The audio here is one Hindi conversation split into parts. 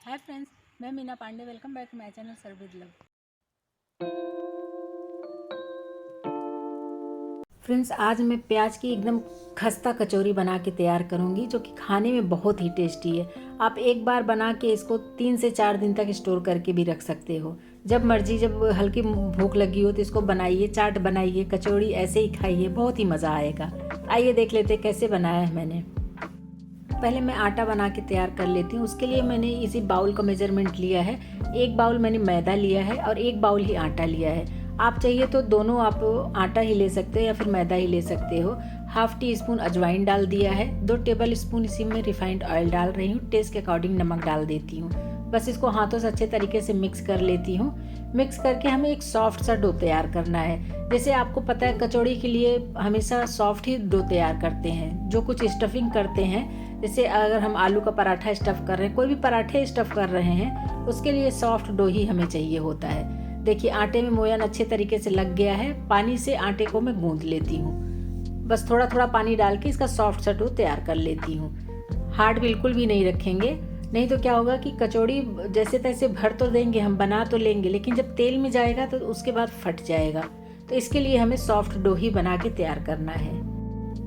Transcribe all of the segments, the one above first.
हाय फ्रेंड्स, मैं Meena Pandey. Welcome back to my channel serve with love. Friends, आज मैं प्याज की एकदम खस्ता कचौरी बना के तैयार करूंगी, जो कि खाने में बहुत ही टेस्टी है। आप एक बार बना के इसको 3 से 4 दिन तक स्टोर करके भी रख सकते हो। जब मर्जी, जब हल्की भूख लगी हो तो इसको बनाइए, चाट बनाइए, कचौड़ी ऐसे ही खाइए, बहुत ही मज़ा आएगा। आइए देख लेते कैसे बनाया है मैंने। पहले मैं आटा बना के तैयार कर लेती हूँ। उसके लिए मैंने इसी बाउल का मेजरमेंट लिया है। 1 बाउल मैंने मैदा लिया है और 1 बाउल ही आटा लिया है। आप चाहिए तो दोनों आप आटा ही ले सकते हो या फिर मैदा ही ले सकते हो। हाफ टी स्पून अजवाइन डाल दिया है। 2 टेबल स्पून इसी में रिफाइंड ऑयल डाल रही हूँ। टेस्ट के अकॉर्डिंग नमक डाल देती हूँ। बस इसको हाथों से अच्छे तरीके से मिक्स कर लेती हूँ। मिक्स करके हमें एक सॉफ्ट सा डो तैयार करना है। जैसे आपको पता है, कचौड़ी के लिए हमेशा सॉफ्ट ही डो तैयार करते हैं। जो कुछ स्टफिंग करते हैं, जैसे अगर हम आलू का पराठा स्टफ़ कर रहे हैं, कोई भी पराठे स्टफ़ कर रहे हैं, उसके लिए सॉफ्ट डो ही हमें चाहिए होता है। देखिए, आटे में मोयन अच्छे तरीके से लग गया है। पानी से आटे को मैं गूंद लेती हूँ। बस थोड़ा थोड़ा पानी डाल के इसका सॉफ्ट सा डो तैयार कर लेती हूँ। हार्ड बिल्कुल भी नहीं रखेंगे, नहीं तो क्या होगा कि कचौड़ी जैसे तैसे भर तो देंगे, हम बना तो लेंगे, लेकिन जब तेल में जाएगा तो उसके बाद फट जाएगा। तो इसके लिए हमें सॉफ्ट डो ही बना के तैयार करना है।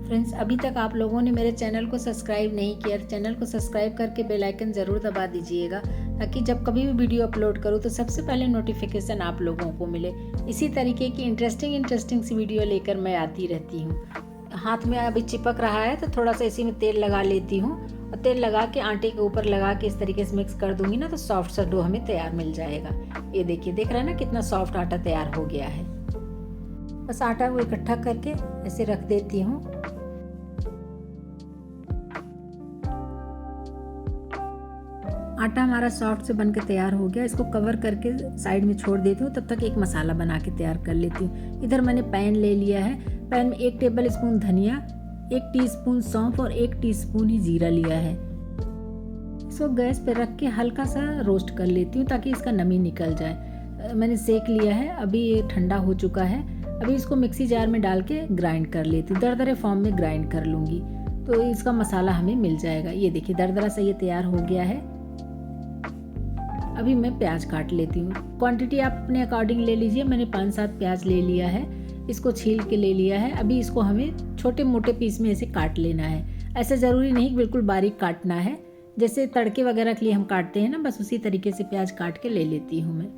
फ्रेंड्स, अभी तक आप लोगों ने मेरे चैनल को सब्सक्राइब नहीं किया तो चैनल को सब्सक्राइब करके बेल आइकन ज़रूर दबा दीजिएगा, ताकि जब कभी भी वीडियो अपलोड करूँ तो सबसे पहले नोटिफिकेशन आप लोगों को मिले। इसी तरीके की इंटरेस्टिंग सी वीडियो लेकर मैं आती रहती हूँ। हाथ में अभी चिपक रहा है तो थोड़ा सा इसी में तेल लगा लेती हूँ, और तेल लगा के आटे के ऊपर लगा के इस तरीके से मिक्स कर दूंगी ना, तो सॉफ्ट सा डो हमें तैयार मिल जाएगा। ये देखिए, देख रहे हैं ना कितना सॉफ्ट आटा तैयार हो गया है। बस आटा को इकट्ठा करके ऐसे रख देती हूँ। आटा हमारा सॉफ्ट से बनकर तैयार हो गया। इसको कवर करके साइड में छोड़ देती हूँ। तब तक एक मसाला बना के तैयार कर लेती हूँ। इधर मैंने पैन ले लिया है। पैन में 1 टेबल स्पून धनिया, 1 टीस्पून सौंफ और 1 टीस्पून ही जीरा लिया है। इसको गैस पे रख के हल्का सा रोस्ट कर लेती हूँ, ताकि इसका नमी निकल जाए। मैंने सेक लिया है, अभी ये ठंडा हो चुका है। अभी इसको मिक्सी जार में डाल के ग्राइंड कर लेती हूँ। दरदरे फॉर्म में ग्राइंड कर लूँगी तो इसका मसाला हमें मिल जाएगा। ये देखिए, दरदरा सा ये तैयार हो गया है। अभी मैं प्याज काट लेती हूँ। क्वांटिटी आप अपने अकॉर्डिंग ले लीजिए। मैंने 5-7 प्याज ले लिया है। इसको छील के ले लिया है। अभी इसको हमें छोटे मोटे पीस में ऐसे काट लेना है। ऐसा ज़रूरी नहीं बिल्कुल बारीक काटना है, जैसे तड़के वगैरह के लिए हम काटते हैं ना, बस उसी तरीके से प्याज काट के ले लेती हूँ मैं।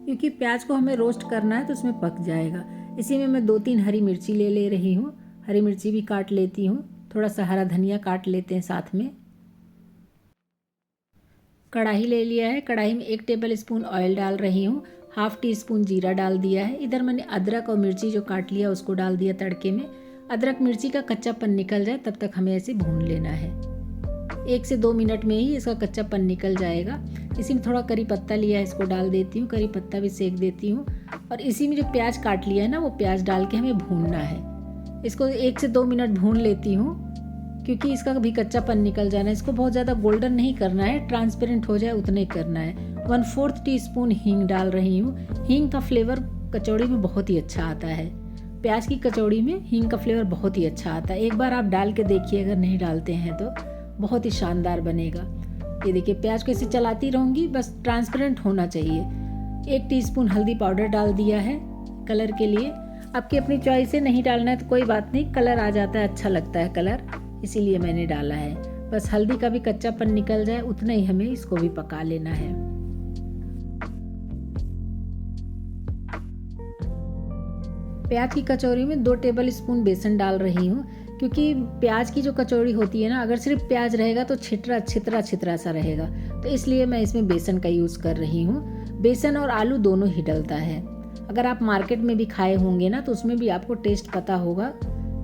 क्योंकि प्याज को हमें रोस्ट करना है तो उसमें पक जाएगा। इसी में मैं 2-3 हरी मिर्ची ले रही हूँ। हरी मिर्ची भी काट लेती हूँ। थोड़ा सा हरा धनिया काट लेते हैं साथ में। कढ़ाई ले लिया है। कढ़ाई में 1 टेबल स्पून ऑयल डाल रही हूँ। हाफ टी स्पून जीरा डाल दिया है। इधर मैंने अदरक और मिर्ची जो काट लिया उसको डाल दिया तड़के में। अदरक मिर्ची का कच्चापन निकल जाए तब तक हमें ऐसे भून लेना है। 1 से 2 मिनट में ही इसका कच्चापन निकल जाएगा। इसी में थोड़ा करी पत्ता लिया है, इसको डाल देती हूँ। करी पत्ता भी सेक देती हूँ। और इसी में जो प्याज काट लिया है ना, वो प्याज डाल के हमें भूनना है। इसको 1 से 2 मिनट भून लेती हूँ, क्योंकि इसका भी कच्चापन निकल जाना है। इसको बहुत ज़्यादा गोल्डन नहीं करना है, ट्रांसपेरेंट हो जाए उतना ही करना है। 1/4 टीस्पून हींग डाल रही हूँ। हींग का फ्लेवर कचौड़ी में बहुत ही अच्छा आता है। प्याज की कचौड़ी में हींग का फ्लेवर बहुत ही अच्छा आता है। एक बार आप डाल के देखिए, अगर नहीं डालते हैं तो बहुत ही शानदार बनेगा। ये देखिए, प्याज को ऐसे चलाती रहूँगी, बस ट्रांसपेरेंट होना चाहिए। 1 टीस्पून हल्दी पाउडर डाल दिया है कलर के लिए। आपकी अपनी चॉइस से नहीं डालना है तो कोई बात नहीं, कलर आ जाता है, अच्छा लगता है कलर, इसीलिए मैंने डाला है। बस हल्दी का भी कच्चापन निकल जाए उतना ही हमें इसको भी पका लेना है। प्याज की कचौरी में 2 टेबल स्पून बेसन डाल रही हूँ, क्योंकि प्याज की जो कचौड़ी होती है ना, अगर सिर्फ प्याज रहेगा तो छितरा सा रहेगा, तो इसलिए मैं इसमें बेसन का यूज़ कर रही हूँ। बेसन और आलू दोनों ही डलता है। अगर आप मार्केट में भी खाए होंगे ना, तो उसमें भी आपको टेस्ट पता होगा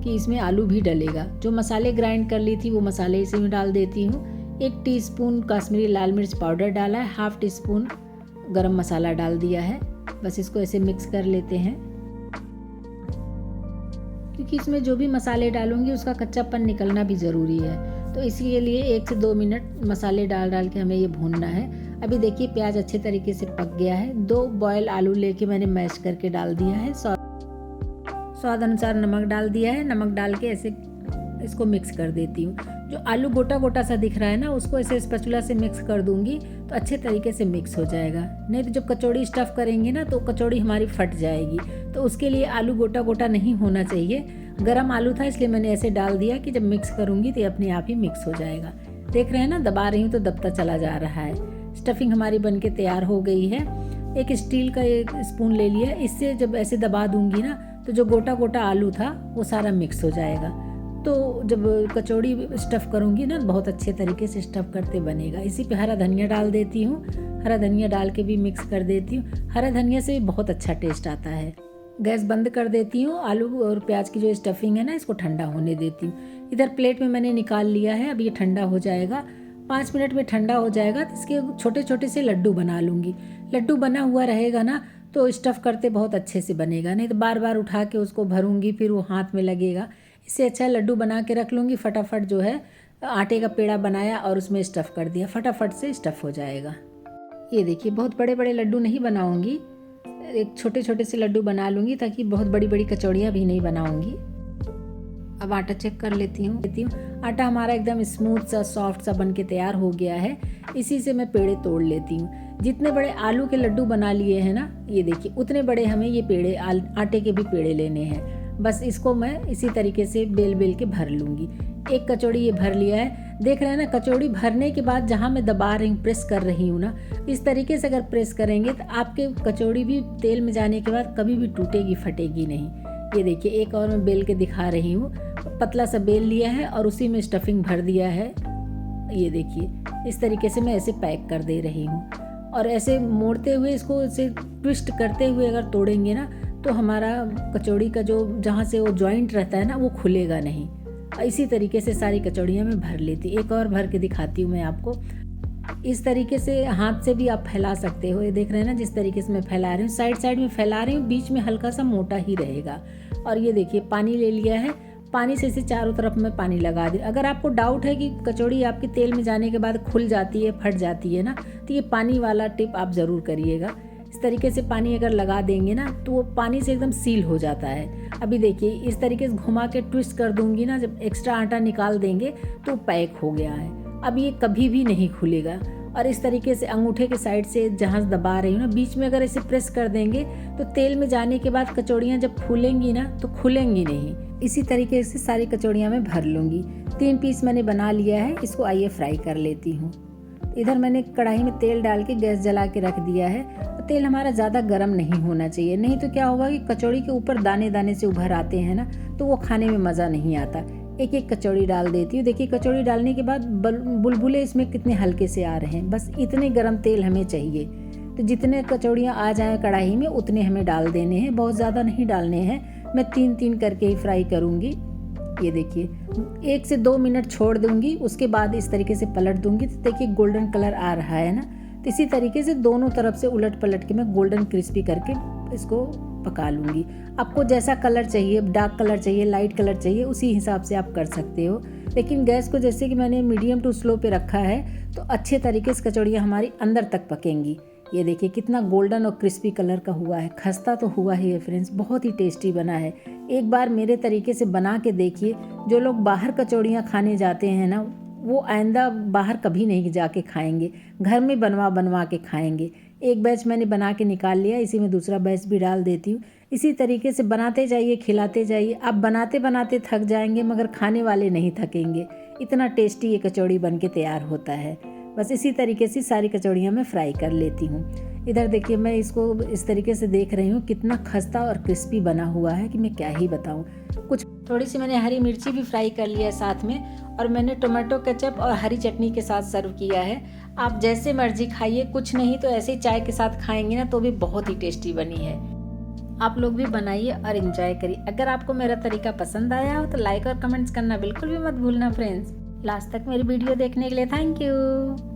कि इसमें आलू भी डलेगा। जो मसाले ग्राइंड कर ली थी वो मसाले इसी में डाल देती हूँ। 1 टीस्पून कश्मीरी लाल मिर्च पाउडर डाला है। हाफ टी स्पून गरम मसाला डाल दिया है। बस इसको ऐसे मिक्स कर लेते हैं, क्योंकि इसमें जो भी मसाले डालूंगी उसका कच्चापन निकलना भी ज़रूरी है। तो इसी के लिए 1 से 2 मिनट मसाले डाल के हमें ये भूनना है। अभी देखिए, प्याज अच्छे तरीके से पक गया है। 2 बॉयल आलू लेके मैंने मैश करके डाल दिया है। स्वाद अनुसार नमक डाल दिया है। नमक डाल के ऐसे इसको मिक्स कर देती हूँ। जो आलू गोटा गोटा सा दिख रहा है ना, उसको ऐसे स्पैचुला से मिक्स कर दूंगी तो अच्छे तरीके से मिक्स हो जाएगा। नहीं तो जब कचौड़ी स्टफ़ करेंगे ना तो कचौड़ी हमारी फट जाएगी। तो उसके लिए आलू गोटा गोटा नहीं होना चाहिए। गरम आलू था इसलिए मैंने ऐसे डाल दिया कि जब मिक्स करूँगी तो ये अपने आप ही मिक्स हो जाएगा। देख रहे हैं ना, दबा रही हूँ तो दबता चला जा रहा है। स्टफिंग हमारी बनके तैयार हो गई है। एक स्टील का एक स्पून ले लिया, इससे जब ऐसे दबा दूंगी ना तो जो गोटा गोटा आलू था वो सारा मिक्स हो जाएगा। तो जब कचौड़ी स्टफ़ करूँगी ना बहुत अच्छे तरीके से स्टफ़ करते बनेगा। इसी पे हरा धनिया डाल देती हूँ, हरा धनिया डाल के भी मिक्स कर देती हूँ। हरा धनिया से भी बहुत अच्छा टेस्ट आता है। गैस बंद कर देती हूँ। आलू और प्याज की जो स्टफिंग है ना, इसको ठंडा होने देती हूँ। इधर प्लेट में मैंने निकाल लिया है। अब ये ठंडा हो जाएगा, 5 मिनट में ठंडा हो जाएगा तो इसके छोटे छोटे से लड्डू बना लूँगी। लड्डू बना हुआ रहेगा ना तो स्टफ़ करते बहुत अच्छे से बनेगा, नहीं तो बार बार उठा के उसको भरूंगी फिर वो हाथ में लगेगा। इससे अच्छा लड्डू बना के रख लूँगी। फटाफट जो है आटे का पेड़ा बनाया और उसमें स्टफ़ कर दिया, फटाफट से स्टफ़ हो जाएगा। ये देखिए, बहुत बड़े बड़े लड्डू नहीं बनाऊँगी, एक छोटे छोटे से लड्डू बना लूँगी ताकि बहुत बड़ी बड़ी कचौड़ियाँ भी नहीं बनाऊँगी। अब आटा चेक कर लेती हूँ। आटा हमारा एकदम स्मूथ सा सॉफ्ट सा बन के तैयार हो गया है। इसी से मैं पेड़े तोड़ लेती हूँ। जितने बड़े आलू के लड्डू बना लिए हैं ना, ये देखिए उतने बड़े हमें ये पेड़े आटे के भी पेड़े लेने हैं। बस इसको मैं इसी तरीके से बेल बेल के भर लूँगी। एक कचौड़ी ये भर लिया है। देख रहे हैं ना, कचौड़ी भरने के बाद जहाँ मैं दबा रही हूँ, प्रेस कर रही हूँ ना, इस तरीके से अगर प्रेस करेंगे तो आपके कचौड़ी भी तेल में जाने के बाद कभी भी टूटेगी, फटेगी नहीं। ये देखिए, एक और मैं बेल के दिखा रही हूँ। पतला सा बेल लिया है और उसी में स्टफिंग भर दिया है। ये देखिए, इस तरीके से मैं ऐसे पैक कर दे रही हूँ। और ऐसे मोड़ते हुए इसको ऐसे ट्विस्ट करते हुए अगर तोड़ेंगे ना तो हमारा कचौड़ी का जो जहाँ से वो जॉइंट रहता है ना, वो खुलेगा नहीं। इसी तरीके से सारी कचौड़ियाँ मैं भर लेती। एक और भर के दिखाती हूँ मैं आपको। इस तरीके से हाथ से भी आप फैला सकते हो। ये देख रहे हैं ना, जिस तरीके से मैं फैला रही हूँ, साइड साइड में फैला रही हूँ, बीच में हल्का सा मोटा ही रहेगा। और ये देखिए, पानी ले लिया है। पानी से इसे चारों तरफ मैं पानी लगा दी। अगर आपको डाउट है कि कचौड़ी आपके तेल में जाने के बाद खुल जाती है, फट जाती है ना, तो ये पानी वाला टिप आप ज़रूर करिएगा। इस तरीके से पानी अगर लगा देंगे ना तो वो पानी से एकदम सील हो जाता है। अभी देखिए, इस तरीके से घुमा के ट्विस्ट कर दूंगी ना, जब एक्स्ट्रा आटा निकाल देंगे तो पैक हो गया है। अब ये कभी भी नहीं खुलेगा। और इस तरीके से अंगूठे के साइड से जहाँ दबा रही हूँ ना, बीच में अगर इसे प्रेस कर देंगे तो तेल में जाने के बाद कचौड़ियाँ जब फूलेंगी ना तो खुलेंगी नहीं। इसी तरीके से सारी कचौड़ियाँ मैं भर लूँगी। 3 पीस मैंने बना लिया है। इसको आइए फ्राई कर लेती हूँ। इधर मैंने कढ़ाई में तेल डाल के गैस जला के रख दिया है। और तेल हमारा ज़्यादा गर्म नहीं होना चाहिए, नहीं तो क्या होगा कि कचौड़ी के ऊपर दाने दाने से उभर आते हैं ना, तो वो खाने में मज़ा नहीं आता। एक एक कचौड़ी डाल देती हूँ। देखिए, कचौड़ी डालने के बाद बुलबुले इसमें कितने हल्के से आ रहे हैं। बस इतने गर्म तेल हमें चाहिए। तो जितने कचौड़ियाँ आ जाएँ कढ़ाई में उतने हमें डाल देने हैं, बहुत ज़्यादा नहीं डालने हैं। मैं 3-3 करके ही फ्राई करूँगी। ये देखिए, 1 से 2 मिनट छोड़ दूंगी, उसके बाद इस तरीके से पलट दूंगी तो देखिए गोल्डन कलर आ रहा है ना। तो इसी तरीके से दोनों तरफ से उलट पलट के मैं गोल्डन क्रिस्पी करके इसको पका लूँगी। आपको जैसा कलर चाहिए, डार्क कलर चाहिए, लाइट कलर चाहिए, उसी हिसाब से आप कर सकते हो। लेकिन गैस को जैसे कि मैंने मीडियम टू स्लो पे रखा है तो अच्छे तरीके से कचौड़ियाँ हमारी अंदर तक पकेंगी। ये देखिए कितना गोल्डन और क्रिस्पी कलर का हुआ है। खस्ता तो हुआ ही है फ्रेंड्स, बहुत ही टेस्टी बना है। एक बार मेरे तरीके से बना के देखिए। जो लोग बाहर कचौड़ियाँ खाने जाते हैं ना, वो आइंदा बाहर कभी नहीं जाके खाएंगे, घर में बनवा के खाएंगे। एक बैच मैंने बना के निकाल लिया, इसी में दूसरा बैच भी डाल देती हूँ। इसी तरीके से बनाते जाइए, खिलाते जाइए। आप बनाते बनाते थक जाएंगे मगर खाने वाले नहीं थकेंगे। इतना टेस्टी ये कचौड़ी बन के तैयार होता है। बस इसी तरीके से सारी कचौड़ियाँ मैं फ्राई कर लेती हूँ। इधर देखिए, मैं इसको इस तरीके से देख रही हूँ, कितना खस्ता और क्रिस्पी बना हुआ है कि मैं क्या ही बताऊँ। कुछ थोड़ी सी मैंने हरी मिर्ची भी फ्राई कर लिया है साथ में, और मैंने टोमेटो केचप और हरी चटनी के साथ सर्व किया है। आप जैसे मर्जी खाइए, कुछ नहीं तो ऐसे ही चाय के साथ खाएंगे ना तो भी बहुत ही टेस्टी बनी है। आप लोग भी बनाइए और एंजॉय करिए। अगर आपको मेरा तरीका पसंद आया हो तो लाइक और कमेंट्स करना बिल्कुल भी मत भूलना फ्रेंड्स। लास्ट तक मेरी वीडियो देखने के लिए थैंक यू।